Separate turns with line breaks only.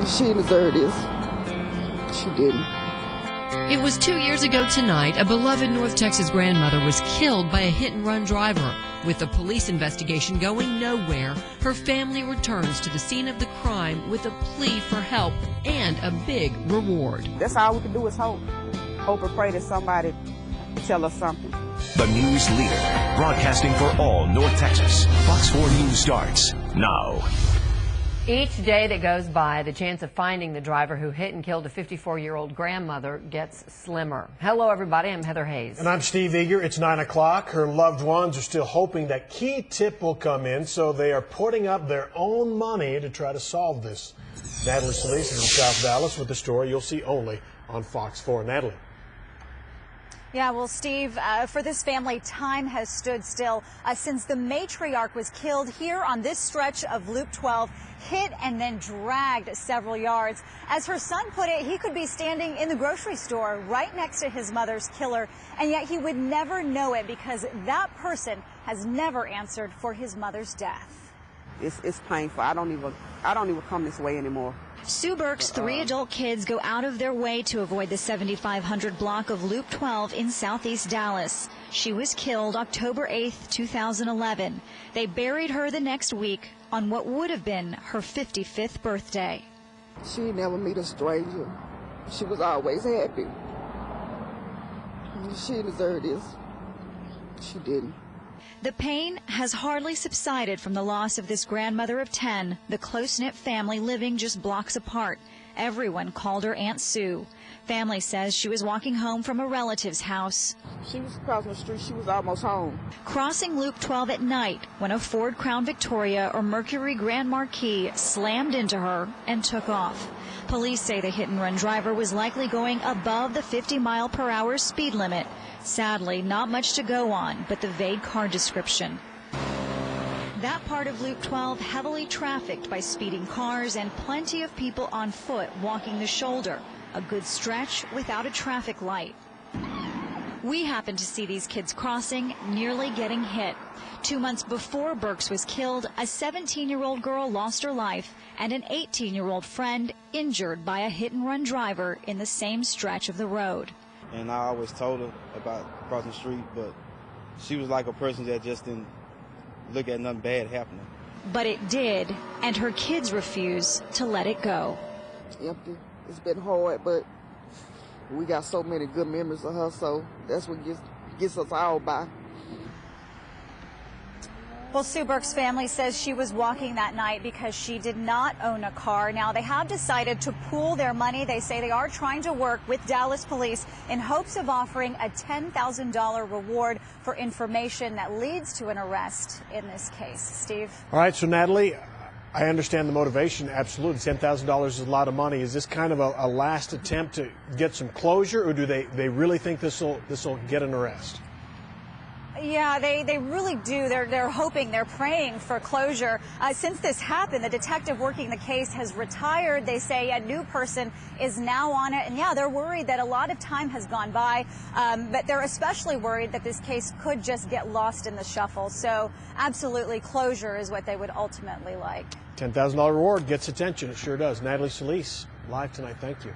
She didn't deserve this. She didn't.
It was 2 years ago tonight, a beloved North Texas grandmother was killed by a hit-and-run driver. With the police investigation going nowhere, her family returns to the scene of the crime with a plea for help and a big reward.
That's all we can do is hope. Hope and pray that somebody tell us something.
The news leader, broadcasting for all North Texas. Fox 4 News starts now.
Each day that goes by, the chance of finding the driver who hit and killed a 54-year-old grandmother gets slimmer. Hello, everybody. I'm Heather Hayes.
And I'm Steve Eager. It's 9 o'clock. Her loved ones are still hoping that key tip will come in, so they are putting up their own money to try to solve this. Natalie Solis is in South Dallas with the story you'll see only on Fox 4. Natalie.
Yeah, well, Steve, for this family, time has stood still since the matriarch was killed here on this stretch of Loop 12, hit and then dragged several yards. As her son put it, he could be standing in the grocery store right next to his mother's killer, and yet he would never know it because that person has never answered for his mother's death.
It's painful. I don't even come this way anymore.
Sue Burke's 3 adult kids go out of their way to avoid the 7500 block of Loop 12 in southeast Dallas. She was killed October 8th, 2011. They buried her the next week on what would have been her 55th birthday.
She never meet a stranger. She was always happy. She didn't deserve this. She didn't.
The pain has hardly subsided from the loss of this grandmother of 10, the close-knit family living just blocks apart. Everyone called her Aunt Sue. Family says she was walking home from a relative's house.
She was crossing the street. She was almost home.
Crossing Loop 12 at night when a Ford Crown Victoria or Mercury Grand Marquis slammed into her and took off. Police say the hit-and-run driver was likely going above the 50-mile-per-hour speed limit. Sadly, not much to go on but the vague car description. That part of Loop 12 heavily trafficked by speeding cars and plenty of people on foot walking the shoulder, a good stretch without a traffic light. We happened to see these kids crossing, nearly getting hit. 2 months before Burks was killed, a 17-year-old girl lost her life and an 18-year-old friend injured by a hit-and-run driver in the same stretch of the road.
And I always told her about crossing the street, but she was like a person that just didn't look at nothing bad happening.
But it did, and her kids refuse to let it go.
Empty. It's been hard, but we got so many good memories of her, so that's what gets us all by.
Well, Sue Burke's family says she was walking that night because she did not own a car. Now, they have decided to pool their money. They say they are trying to work with Dallas police in hopes of offering a $10,000 reward for information that leads to an arrest in this case. Steve?
All right, so Natalie, I understand the motivation, absolutely. $10,000 is a lot of money. Is this kind of a last attempt to get some closure, or do they really think this will get an arrest?
Yeah, they really do. They're hoping, they're praying for closure. Since this happened, the detective working the case has retired. They say a new person is now on it. And yeah, they're worried that a lot of time has gone by, but they're especially worried that this case could just get lost in the shuffle. So absolutely, closure is what they would ultimately like.
$10,000 reward gets attention. It sure does. Natalie Solis, live tonight. Thank you.